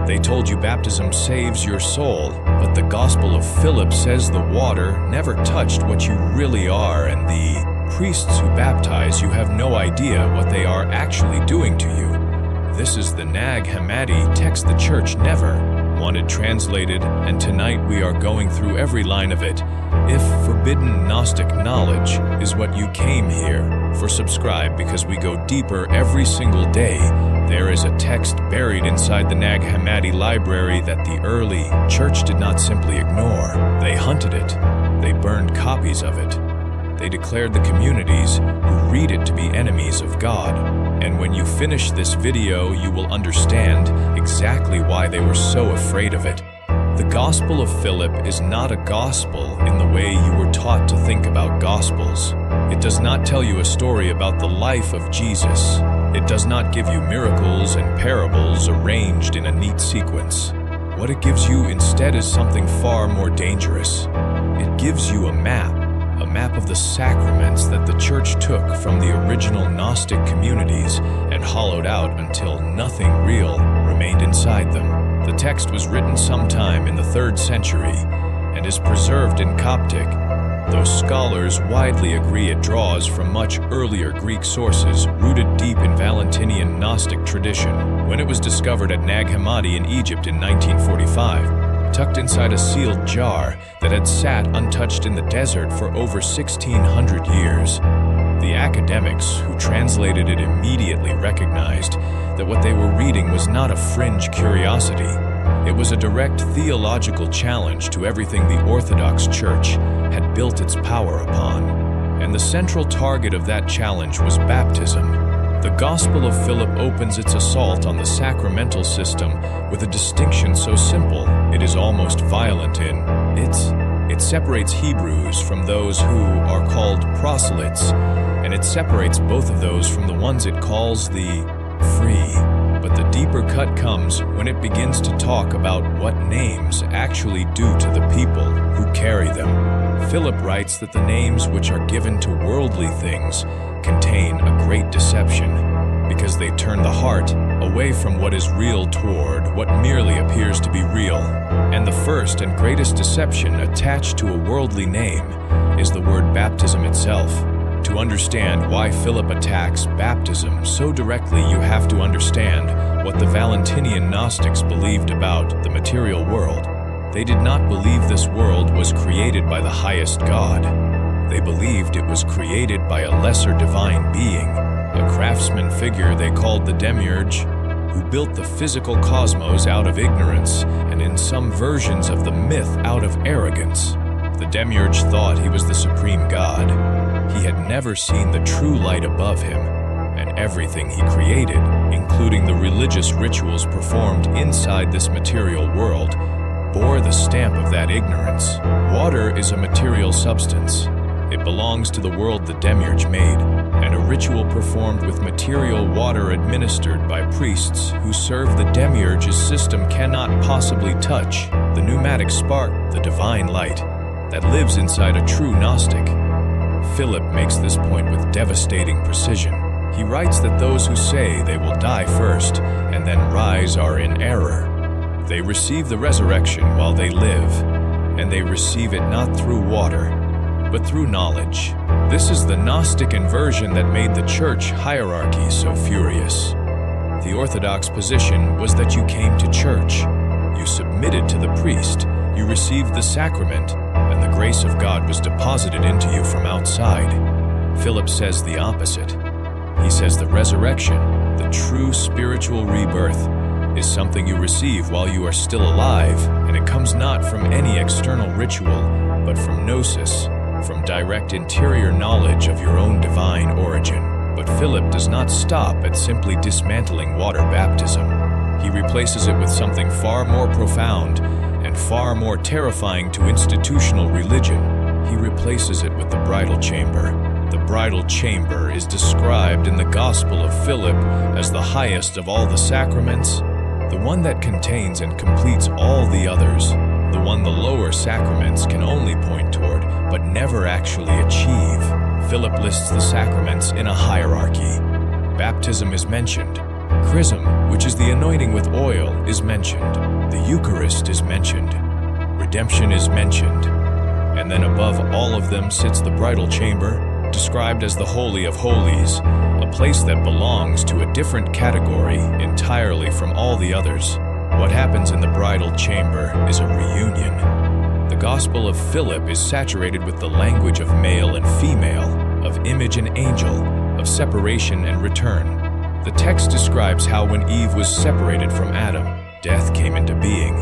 They told you baptism saves your soul, but the Gospel of Philip says the water never touched what you really are, and the priests who baptize you have no idea what they are actually doing to you. This is the Nag Hammadi text the church never wanted translated, and tonight we are going through every line of it. If forbidden Gnostic knowledge is what you came here for, subscribe, because we go deeper every single day. There is a text buried inside the Nag Hammadi library that the early church did not simply ignore. They hunted it. They burned copies of it. They declared the communities who read it to be enemies of God. And when you finish this video, you will understand exactly why they were so afraid of it. The Gospel of Philip is not a gospel in the way you were taught to think about gospels. It does not tell you a story about the life of Jesus. It does not give you miracles and parables arranged in a neat sequence. What it gives you instead is something far more dangerous. It gives you a map of the sacraments that the church took from the original Gnostic communities and hollowed out until nothing real remained inside them. The text was written sometime in the 3rd century and is preserved in Coptic, though scholars widely agree it draws from much earlier Greek sources rooted deep in Valentinian Gnostic tradition. When it was discovered at Nag Hammadi in Egypt in 1945, tucked inside a sealed jar that had sat untouched in the desert for over 1,600 years, the academics who translated it immediately recognized that what they were reading was not a fringe curiosity. It was a direct theological challenge to everything the Orthodox Church had built its power upon. And the central target of that challenge was baptism. The Gospel of Philip opens its assault on the sacramental system with a distinction so simple it is almost violent in it separates Hebrews from those who are called proselytes, and it separates both of those from the ones it calls the free. But the deeper cut comes when it begins to talk about what names actually do to the people who carry them. Philip writes that the names which are given to worldly things contain a great deception, because they turn the heart away from what is real toward what merely appears to be real. And the first and greatest deception attached to a worldly name is the word baptism itself. To understand why Philip attacks baptism so directly, you have to understand what the Valentinian Gnostics believed about the material world. They did not believe this world was created by the highest God. They believed it was created by a lesser divine being, a craftsman figure they called the demiurge, who built the physical cosmos out of ignorance and, in some versions of the myth, out of arrogance. The demiurge thought he was the supreme God. He had never seen the true light above him, and everything he created, including the religious rituals performed inside this material world, bore the stamp of that ignorance. Water is a material substance. It belongs to the world the demiurge made, and a ritual performed with material water administered by priests who serve the demiurge's system cannot possibly touch the pneumatic spark, the divine light, that lives inside a true Gnostic. Philip makes this point with devastating precision. He writes that those who say they will die first and then rise are in error. They receive the resurrection while they live, and they receive it not through water, but through knowledge. This is the Gnostic inversion that made the church hierarchy so furious. The Orthodox position was that you came to church, you submitted to the priest, you received the sacrament, and the grace of God was deposited into you from outside. Philip says the opposite. He says the resurrection, the true spiritual rebirth, is something you receive while you are still alive, and it comes not from any external ritual, but from gnosis, from direct interior knowledge of your own divine origin. But Philip does not stop at simply dismantling water baptism. He replaces it with something far more profound and far more terrifying to institutional religion. He replaces it with the bridal chamber. The bridal chamber is described in the Gospel of Philip as the highest of all the sacraments, the one that contains and completes all the others, the one the lower sacraments can only point toward, but never actually achieve. Philip lists the sacraments in a hierarchy. Baptism is mentioned, Chrism, which is the anointing with oil, is mentioned. The Eucharist is mentioned. Redemption is mentioned. And then above all of them sits the bridal chamber, described as the Holy of Holies, a place that belongs to a different category entirely from all the others. What happens in the bridal chamber is a reunion. The Gospel of Philip is saturated with the language of male and female, of image and angel, of separation and return. The text describes how when Eve was separated from Adam, death came into being.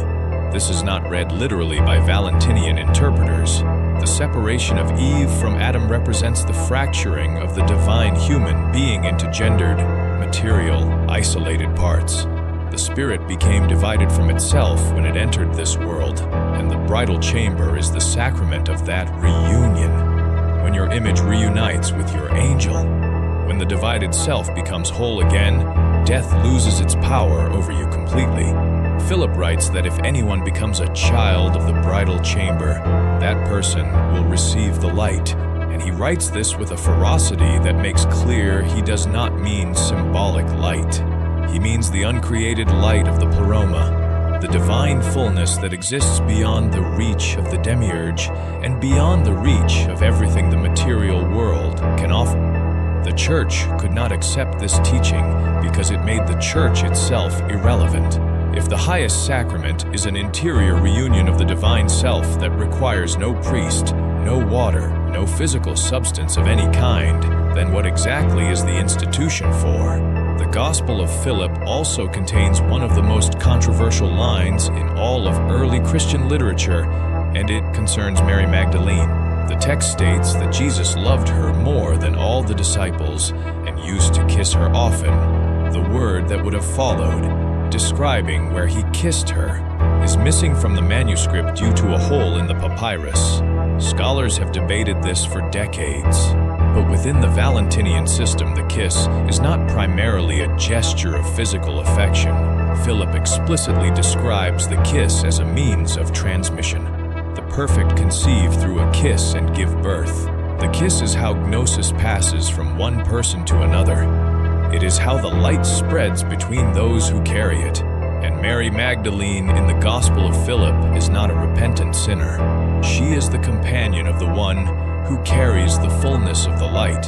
This is not read literally by Valentinian interpreters. The separation of Eve from Adam represents the fracturing of the divine human being into gendered, material, isolated parts. The spirit became divided from itself when it entered this world, and the bridal chamber is the sacrament of that reunion. When your image reunites with your angel, when the divided self becomes whole again, death loses its power over you completely. Philip writes that if anyone becomes a child of the bridal chamber, that person will receive the light. And he writes this with a ferocity that makes clear he does not mean symbolic light. He means the uncreated light of the pleroma, the divine fullness that exists beyond the reach of the demiurge and beyond the reach of everything the material world can offer. The Church could not accept this teaching because it made the Church itself irrelevant. If the highest sacrament is an interior reunion of the divine self that requires no priest, no water, no physical substance of any kind, then what exactly is the institution for? The Gospel of Philip also contains one of the most controversial lines in all of early Christian literature, and it concerns Mary Magdalene. The text states that Jesus loved her more than all the disciples and used to kiss her often. The word that would have followed, describing where he kissed her, is missing from the manuscript due to a hole in the papyrus. Scholars have debated this for decades, but within the Valentinian system, the kiss is not primarily a gesture of physical affection. Philip explicitly describes the kiss as a means of transmission. The perfect conceive through a kiss and give birth. The kiss is how gnosis passes from one person to another. It is how the light spreads between those who carry it. And Mary Magdalene in the Gospel of Philip is not a repentant sinner. She is the companion of the one who carries the fullness of the light,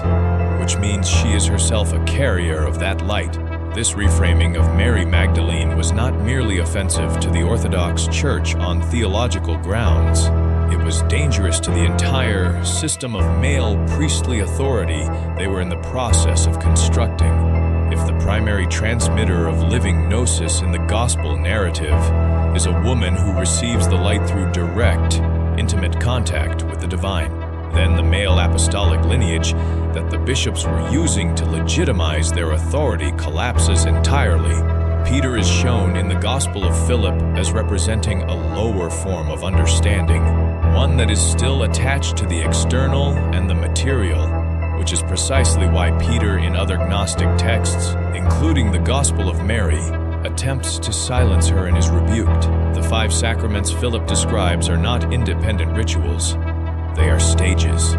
which means she is herself a carrier of that light. This reframing of Mary Magdalene was not merely offensive to the Orthodox Church on theological grounds. It was dangerous to the entire system of male priestly authority they were in the process of constructing. If the primary transmitter of living gnosis in the gospel narrative is a woman who receives the light through direct, intimate contact with the divine, then the male apostolic lineage that the bishops were using to legitimize their authority collapses entirely. Peter is shown in the Gospel of Philip as representing a lower form of understanding, one that is still attached to the external and the material, which is precisely why Peter in other Gnostic texts, including the Gospel of Mary, attempts to silence her and is rebuked. The 5 sacraments Philip describes are not independent rituals. They are stages.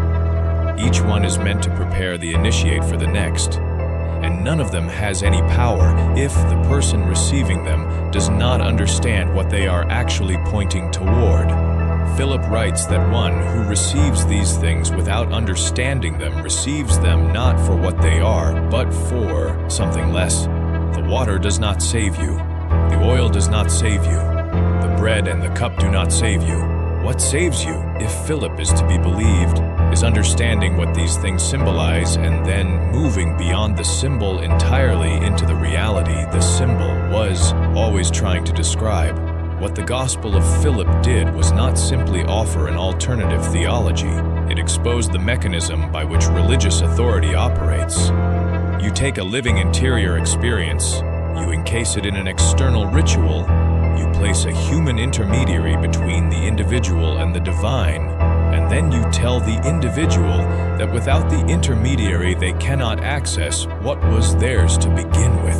Each one is meant to prepare the initiate for the next, and none of them has any power if the person receiving them does not understand what they are actually pointing toward. Philip writes that one who receives these things without understanding them receives them not for what they are, but for something less. The water does not save you. The oil does not save you. The bread and the cup do not save you. What saves you, if Philip is to be believed, is understanding what these things symbolize and then moving beyond the symbol entirely into the reality the symbol was always trying to describe. What the Gospel of Philip did was not simply offer an alternative theology. It exposed the mechanism by which religious authority operates. You take a living interior experience, you encase it in an external ritual, you place a human intermediary between the individual and the divine, and then you tell the individual that without the intermediary they cannot access what was theirs to begin with.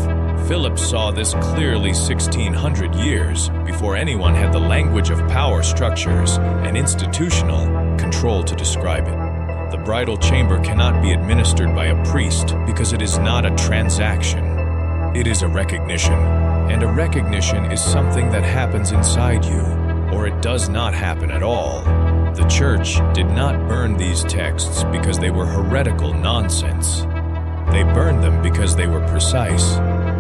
Philip saw this clearly 1600 years before anyone had the language of power structures and institutional control to describe it. The bridal chamber cannot be administered by a priest because it is not a transaction. It is a recognition, and a recognition is something that happens inside you, or it does not happen at all. The Church did not burn these texts because they were heretical nonsense. They burned them because they were precise,